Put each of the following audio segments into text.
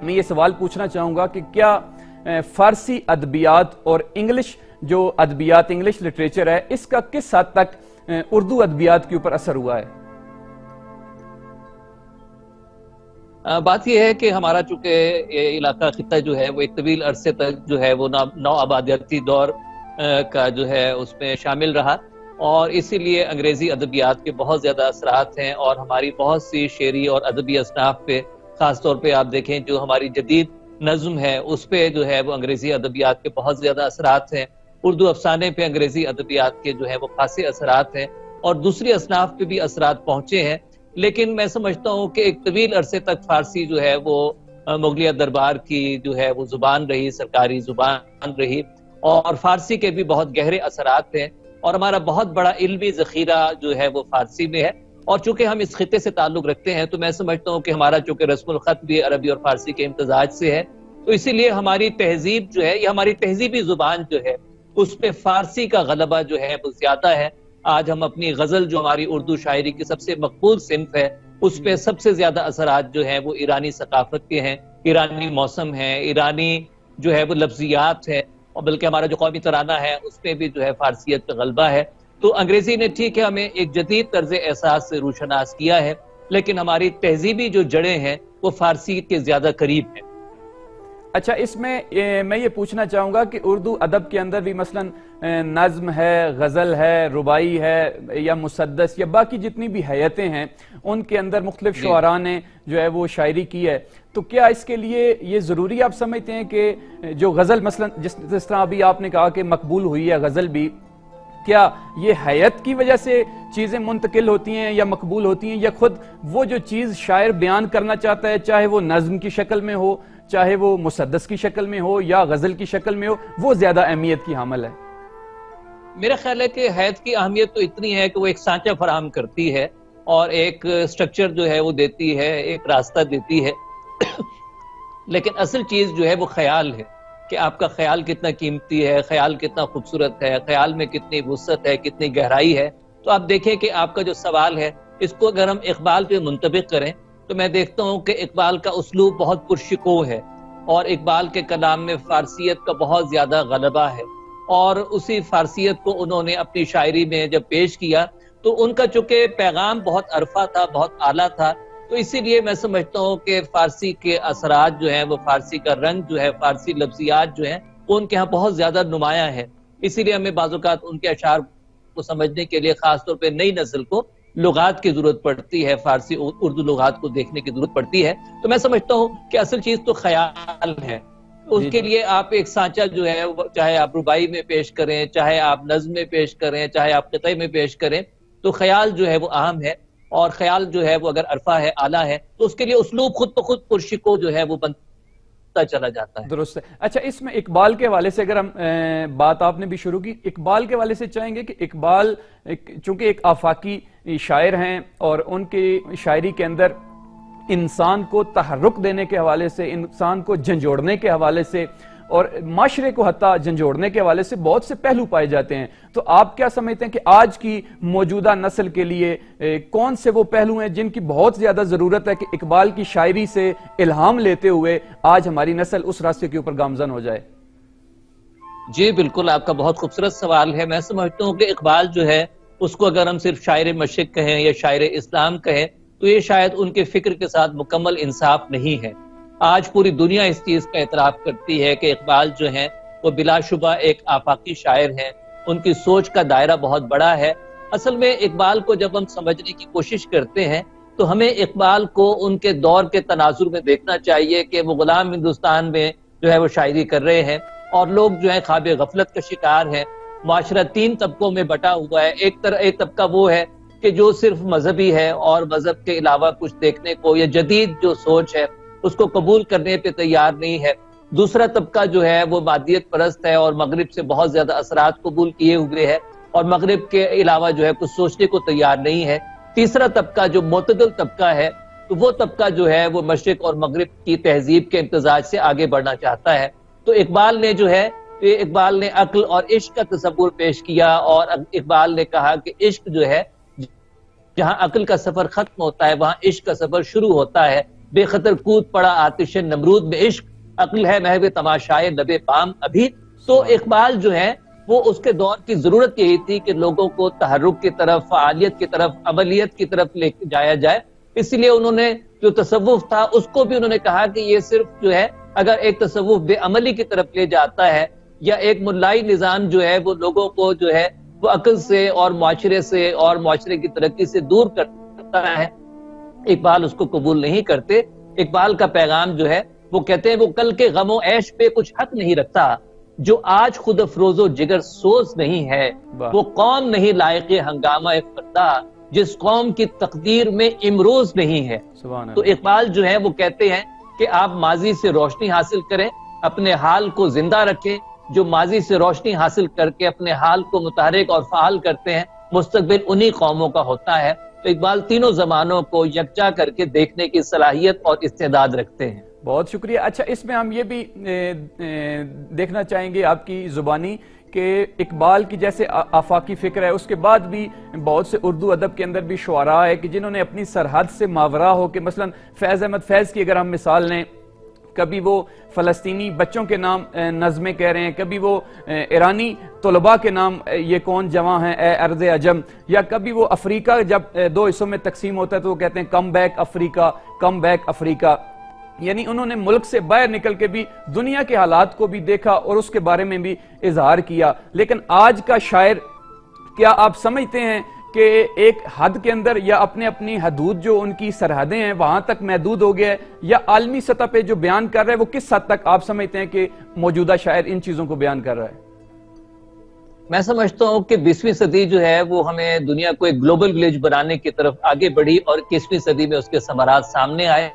میں یہ سوال پوچھنا چاہوں گا کہ کیا فارسی ادبیات اور انگلش جو ادبیات انگلش لٹریچر ہے اس کا کس حد تک اردو ادبیات کے اوپر اثر ہوا ہے؟ بات یہ ہے کہ ہمارا چونکہ یہ علاقہ خطہ جو ہے وہ ایک طویل عرصے تک جو ہے وہ نو آبادیاتی دور کا جو ہے اس میں شامل رہا، اور اسی لیے انگریزی ادبیات کے بہت زیادہ اثرات ہیں، اور ہماری بہت سی شعری اور ادبی اصناف پہ خاص طور پہ آپ دیکھیں جو ہماری جدید نظم ہے اس پہ جو ہے وہ انگریزی ادبیات کے بہت زیادہ اثرات ہیں، اردو افسانے پہ انگریزی ادبیات کے جو ہے وہ خاصے اثرات ہیں، اور دوسری اصناف پہ بھی اثرات پہنچے ہیں۔ لیکن میں سمجھتا ہوں کہ ایک طویل عرصے تک فارسی جو ہے وہ مغلیہ دربار کی جو ہے وہ زبان رہی، سرکاری زبان رہی، اور فارسی کے بھی بہت گہرے اثرات ہیں، اور ہمارا بہت بڑا علمی ذخیرہ جو ہے وہ فارسی میں ہے۔ اور چونکہ ہم اس خطے سے تعلق رکھتے ہیں تو میں سمجھتا ہوں کہ ہمارا چونکہ رسم الخط بھی عربی اور فارسی کے امتزاج سے ہے، تو اسی لیے ہماری تہذیب جو ہے، یہ ہماری تہذیبی زبان جو ہے اس پہ فارسی کا غلبہ جو ہے وہ زیادہ ہے۔ آج ہم اپنی غزل جو ہماری اردو شاعری کی سب سے مقبول صنف ہے اس پہ سب سے زیادہ اثرات جو ہیں وہ ایرانی ثقافت کے ہیں، ایرانی موسم ہے، ایرانی جو ہے وہ لفظیات ہے، اور بلکہ ہمارا جو قومی ترانہ ہے اس میں بھی جو ہے فارسیت کا غلبہ ہے۔ تو انگریزی نے ٹھیک ہے ہمیں ایک جدید طرز احساس سے روشناس کیا ہے، لیکن ہماری تہذیبی جو جڑیں ہیں وہ فارسی کے زیادہ قریب ہیں۔ اچھا، اس میں میں یہ پوچھنا چاہوں گا کہ اردو ادب کے اندر بھی مثلا نظم ہے، غزل ہے، ربائی ہے یا مسدس یا باقی جتنی بھی حیتیں ہیں ان کے اندر مختلف شعراء نے جو ہے وہ شاعری کی ہے، تو کیا اس کے لیے یہ ضروری آپ سمجھتے ہیں کہ جو غزل مثلا جس طرح ابھی آپ نے کہا کہ مقبول ہوئی ہے غزل بھی، کیا یہ حیت کی وجہ سے چیزیں منتقل ہوتی ہیں یا مقبول ہوتی ہیں، یا خود وہ جو چیز شاعر بیان کرنا چاہتا ہے چاہے وہ نظم کی شکل میں ہو، چاہے وہ مسدس کی شکل میں ہو یا غزل کی شکل میں ہو، وہ زیادہ اہمیت کی حامل ہے؟ میرا خیال ہے کہ حیت کی اہمیت تو اتنی ہے کہ وہ ایک سانچہ فراہم کرتی ہے اور ایک سٹرکچر جو ہے وہ دیتی ہے، ایک راستہ دیتی ہے، لیکن اصل چیز جو ہے وہ خیال ہے کہ آپ کا خیال کتنا قیمتی ہے، خیال کتنا خوبصورت ہے، خیال میں کتنی وسعت ہے، کتنی گہرائی ہے۔ تو آپ دیکھیں کہ آپ کا جو سوال ہے اس کو اگر ہم اقبال پہ منطبق کریں تو میں دیکھتا ہوں کہ اقبال کا اسلوب بہت پرشکو ہے، اور اقبال کے کلام میں فارسیت کا بہت زیادہ غلبہ ہے، اور اسی فارسیت کو انہوں نے اپنی شاعری میں جب پیش کیا تو ان کا چونکہ پیغام بہت عرفہ تھا، بہت اعلیٰ تھا، تو اسی لیے میں سمجھتا ہوں کہ فارسی کے اثرات جو ہیں وہ فارسی کا رنگ جو ہے، فارسی لفظیات جو ہیں وہ ان کے ہاں بہت زیادہ نمایاں ہے۔ اسی لیے ہمیں بعض اوقات ان کے اشعار کو سمجھنے کے لیے خاص طور پہ نئی نسل کو لغات کی ضرورت پڑتی ہے، فارسی اردو لغات کو دیکھنے کی ضرورت پڑتی ہے۔ تو میں سمجھتا ہوں کہ اصل چیز تو خیال ہے، اس کے لیے آپ ایک سانچہ جو ہے چاہے آپ ربائی میں پیش کریں، چاہے آپ نظم میں پیش کریں، چاہے آپ قطعے میں پیش کریں، تو خیال جو ہے وہ اہم ہے، اور خیال جو ہے وہ اگر عرفہ ہے، اعلیٰ ہے، تو اس کے لیے اسلوب خود بخود پرشکو جو ہے وہ بنتا چلا جاتا ہے۔ درست ہے۔ اچھا، اس میں اقبال کے حوالے سے اگر ہم بات آپ نے بھی شروع کی، اقبال کے حوالے سے چاہیں گے کہ اقبال چونکہ ایک آفاقی شاعر ہیں اور ان کی شاعری کے اندر انسان کو تحرک دینے کے حوالے سے، انسان کو جھنجھوڑنے کے حوالے سے اور معاشرے کو حتیٰ جھنجھوڑنے کے حوالے سے بہت سے پہلو پائے جاتے ہیں، تو آپ کیا سمجھتے ہیں کہ آج کی موجودہ نسل کے لیے کون سے وہ پہلو ہیں جن کی بہت زیادہ ضرورت ہے کہ اقبال کی شاعری سے الہام لیتے ہوئے آج ہماری نسل اس راستے کے اوپر گامزن ہو جائے؟ جی بالکل، آپ کا بہت خوبصورت سوال ہے۔ میں سمجھتا ہوں کہ اقبال جو ہے اس کو اگر ہم صرف شاعر مشرق کہیں یا شاعر اسلام کہیں تو یہ شاید ان کے فکر کے ساتھ مکمل انصاف نہیں ہے۔ آج پوری دنیا اس چیز کا اعتراف کرتی ہے کہ اقبال جو ہیں وہ بلا شبہ ایک آفاقی شاعر ہیں، ان کی سوچ کا دائرہ بہت بڑا ہے۔ اصل میں اقبال کو جب ہم سمجھنے کی کوشش کرتے ہیں تو ہمیں اقبال کو ان کے دور کے تناظر میں دیکھنا چاہیے کہ وہ غلام ہندوستان میں جو ہے وہ شاعری کر رہے ہیں، اور لوگ جو ہے خواب غفلت کا شکار ہیں۔ معاشرہ تین طبقوں میں بٹا ہوا ہے۔ ایک طبقہ وہ ہے کہ جو صرف مذہبی ہے اور مذہب کے علاوہ کچھ دیکھنے کو یا جدید جو سوچ ہے اس کو قبول کرنے پہ تیار نہیں ہے۔ دوسرا طبقہ جو ہے وہ مادیت پرست ہے اور مغرب سے بہت زیادہ اثرات قبول کیے ہوئے ہے اور مغرب کے علاوہ جو ہے کچھ سوچنے کو تیار نہیں ہے۔ تیسرا طبقہ جو معتدل طبقہ ہے تو وہ طبقہ جو ہے وہ مشرق اور مغرب کی تہذیب کے امتزاج سے آگے بڑھنا چاہتا ہے۔ تو اقبال نے جو ہے اقبال نے عقل اور عشق کا تصور پیش کیا، اور اقبال نے کہا کہ عشق جو ہے جہاں عقل کا سفر ختم ہوتا ہے وہاں عشق کا سفر شروع ہوتا ہے۔ بے خطر کود پڑا آتش نمرود میں عشق، عقل ہے محو تماشائے لبے بام ابھی. تو اقبال جو ہے وہ اس کے دور کی ضرورت یہی تھی کہ لوگوں کو تحرک کی طرف، فعالیت کی طرف، عملیت کی طرف لے جایا جائے. اس لیے انہوں نے جو تصوف تھا اس کو بھی انہوں نے کہا کہ یہ صرف جو ہے اگر ایک تصوف بے عملی کی طرف لے جاتا ہے یا ایک ملائی نظام جو ہے وہ لوگوں کو جو ہے وہ عقل سے اور معاشرے سے اور معاشرے کی ترقی سے دور کرتا ہے، اقبال اس کو قبول نہیں کرتے. اقبال کا پیغام جو ہے وہ کہتے ہیں وہ کل کے غم و عیش پہ کچھ حق نہیں رکھتا، جو آج خود افروز و جگر سوز نہیں ہے، وہ قوم نہیں لائق ہنگامہ فردا، جس قوم کی تقدیر میں امروز نہیں ہے. تو اقبال جو ہے وہ کہتے ہیں کہ آپ ماضی سے روشنی حاصل کریں، اپنے حال کو زندہ رکھیں. جو ماضی سے روشنی حاصل کر کے اپنے حال کو متحرک اور فعال کرتے ہیں، مستقبل انہی قوموں کا ہوتا ہے. تو اقبال تینوں زمانوں کو یکجا کر کے دیکھنے کی صلاحیت اور استعداد رکھتے ہیں. بہت شکریہ. اچھا، اس میں ہم یہ بھی دیکھنا چاہیں گے آپ کی زبانی کہ اقبال کی جیسے آفاقی فکر ہے، اس کے بعد بھی بہت سے اردو ادب کے اندر بھی شعراء ہے کہ جنہوں نے اپنی سرحد سے ماورا ہو کے، مثلا فیض احمد فیض کی اگر ہم مثال لیں، کبھی وہ فلسطینی بچوں کے نام نظمیں کہہ رہے ہیں، کبھی وہ ایرانی طلباء کے نام یہ کون جواں ہیں اے ارض عجم، یا کبھی وہ افریقہ جب دو حصوں میں تقسیم ہوتا ہے تو وہ کہتے ہیں کم بیک افریقہ، کم بیک افریقہ. یعنی انہوں نے ملک سے باہر نکل کے بھی دنیا کے حالات کو بھی دیکھا اور اس کے بارے میں بھی اظہار کیا. لیکن آج کا شاعر، کیا آپ سمجھتے ہیں کہ ایک حد کے اندر یا اپنی حدود جو ان کی سرحدیں ہیں وہاں تک محدود ہو گیا ہے، یا عالمی سطح پہ جو بیان کر رہے ہیں وہ کس حد تک آپ سمجھتے ہیں کہ موجودہ شاعر ان چیزوں کو بیان کر رہا ہے؟ میں سمجھتا ہوں کہ 20ویں صدی جو ہے وہ ہمیں دنیا کو ایک گلوبل ولیج بنانے کی طرف آگے بڑھی اور 21ویں صدی میں اس کے ثمرات سامنے آئے.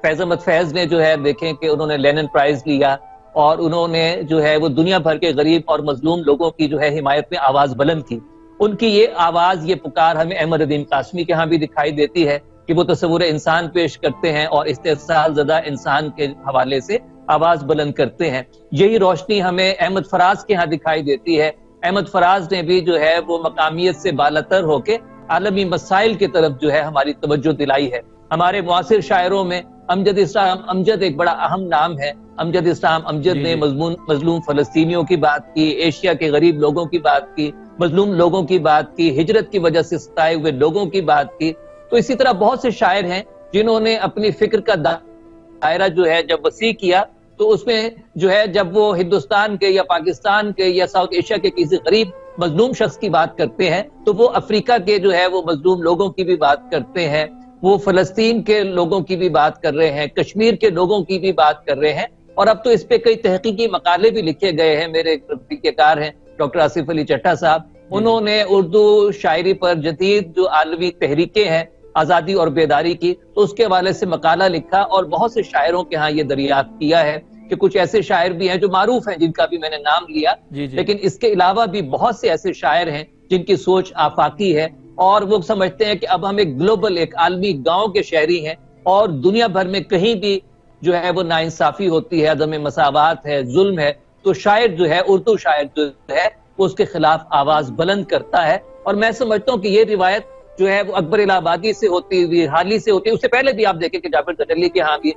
فیض احمد فیض نے جو ہے دیکھیں کہ انہوں نے لینن پرائز لیا اور انہوں نے جو ہے وہ دنیا بھر کے غریب اور مظلوم لوگوں کی جو ہے حمایت میں آواز بلند کی. ان کی یہ آواز، یہ پکار ہمیں احمد ندیم قاسمی کے ہاں بھی دکھائی دیتی ہے کہ وہ تصور انسان پیش کرتے ہیں اور استحصال زدہ انسان کے حوالے سے آواز بلند کرتے ہیں. یہی روشنی ہمیں احمد فراز کے ہاں دکھائی دیتی ہے. احمد فراز نے بھی جو ہے وہ مقامیت سے بالاتر ہو کے عالمی مسائل کی طرف جو ہے ہماری توجہ دلائی ہے. ہمارے معاصر شاعروں میں امجد اسلام امجد ایک بڑا اہم نام ہے. امجد اسلام امجد نے مظلوم فلسطینیوں کی بات کی، ایشیا کے غریب لوگوں کی بات کی، مظلوم لوگوں کی بات کی، ہجرت کی وجہ سے ستائے ہوئے لوگوں کی بات کی. تو اسی طرح بہت سے شاعر ہیں جنہوں نے اپنی فکر کا دائرہ جو ہے جب وسیع کیا تو اس میں جو ہے جب وہ ہندوستان کے یا پاکستان کے یا ساؤتھ ایشیا کے کسی غریب مظلوم شخص کی بات کرتے ہیں تو وہ افریقہ کے جو ہے وہ مظلوم لوگوں کی بھی بات کرتے ہیں، وہ فلسطین کے لوگوں کی بھی بات کر رہے ہیں، کشمیر کے لوگوں کی بھی بات کر رہے ہیں. اور اب تو اس پہ کئی تحقیقی مقالے بھی لکھے گئے ہیں. میرے طریقہ کار ہیں ڈاکٹر آصف علی چٹھا صاحب، انہوں نے اردو شاعری پر جدید جو عالمی تحریکیں ہیں آزادی اور بیداری کی، تو اس کے حوالے سے مقالہ لکھا اور بہت سے شاعروں کے ہاں یہ دریافت کیا ہے کہ کچھ ایسے شاعر بھی ہیں جو معروف ہیں جن کا بھی میں نے نام لیا، لیکن اس کے علاوہ بھی بہت سے ایسے شاعر ہیں جن کی سوچ آفاقی ہے اور وہ سمجھتے ہیں کہ اب ہم ایک گلوبل، ایک عالمی گاؤں کے شہری ہیں اور دنیا بھر میں کہیں بھی جو ہے وہ ناانصافی ہوتی ہے، عدم مساوات ہے، ظلم ہے، تو شاعر جو ہے، اردو شاعر جو ہے وہ اس کے خلاف آواز بلند کرتا ہے. اور میں سمجھتا ہوں کہ یہ روایت جو ہے وہ اکبر الہ آبادی سے ہوتی ہوئی، حالی سے ہوتی ہے، اس سے پہلے بھی آپ دیکھیں کہ جعفر تجلی کے ہاں بھی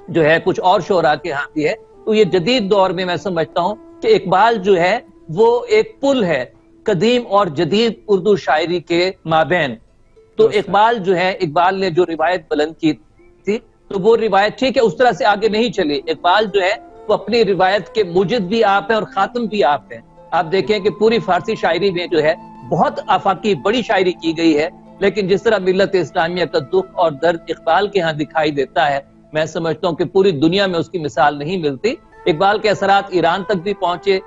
جو ہے، کچھ اور شعراء کے ہاں بھی ہے. تو یہ جدید دور میں سمجھتا ہوں کہ اقبال جو ہے وہ ایک پل ہے قدیم اور جدید اردو شاعری کے مابین. تو اقبال جو ہے، اقبال نے جو روایت بلند کی تھی تو وہ روایت ٹھیک ہے اس طرح سے آگے نہیں چلی. اقبال جو ہے وہ اپنی روایت کے موجد بھی آپ ہیں اور خاتم بھی آپ ہیں. آپ دیکھیں کہ پوری فارسی شاعری میں جو ہے بہت آفاقی بڑی شاعری کی گئی ہے، لیکن جس طرح ملت اسلامیہ کا دکھ اور درد اقبال کے ہاں دکھائی دیتا ہے، میں سمجھتا ہوں کہ پوری دنیا میں اس کی مثال نہیں ملتی. اقبال کے اثرات ایران تک بھی پہنچے.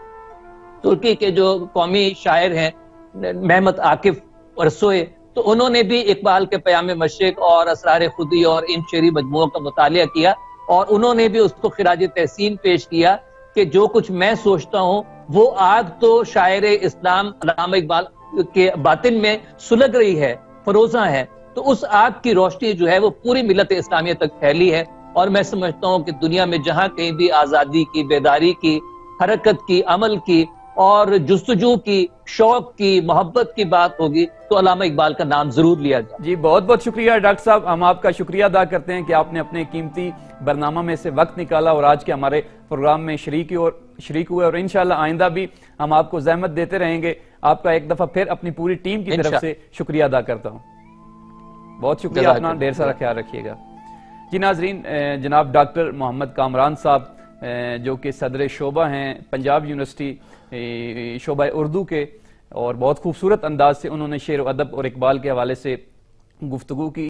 ترکی کے جو قومی شاعر ہیں محمد عاکف ارسوئے، تو انہوں نے بھی اقبال کے پیام مشرق اور اسرار خودی اور ان شعری مجموعوں کا مطالعہ کیا اور انہوں نے بھی اس کو خراج تحسین پیش کیا کہ جو کچھ میں سوچتا ہوں وہ آگ تو شاعر اسلام علامہ اقبال کے باطن میں سلگ رہی ہے، فروزاں ہے، تو اس آگ کی روشنی جو ہے وہ پوری ملت اسلامیہ تک پھیلی ہے. اور میں سمجھتا ہوں کہ دنیا میں جہاں کہیں بھی آزادی کی، بیداری کی، حرکت کی، عمل کی اور جستجو کی، شوق کی، محبت کی بات ہوگی تو علامہ اقبال کا نام ضرور لیا جائے۔ جی بہت بہت شکریہ ڈاکٹر صاحب، ہم آپ کا شکریہ ادا کرتے ہیں کہ آپ نے اپنے قیمتی برنامہ میں سے وقت نکالا اور آج کے ہمارے پروگرام میں شریک ہوئے، اور انشاءاللہ آئندہ بھی ہم آپ کو زحمت دیتے رہیں گے۔ آپ کا ایک دفعہ پھر اپنی پوری ٹیم کی طرف سے شکریہ ادا کرتا ہوں۔ بہت شکریہ، اپنا ڈھیر سارا خیال رکھیے گا۔ جی ناظرین، جناب ڈاکٹر محمد کامران صاحب جو کہ صدر شعبہ ہیں پنجاب یونیورسٹی شعبہ اردو کے، اور بہت خوبصورت انداز سے انہوں نے شعر و ادب اور اقبال کے حوالے سے گفتگو کی۔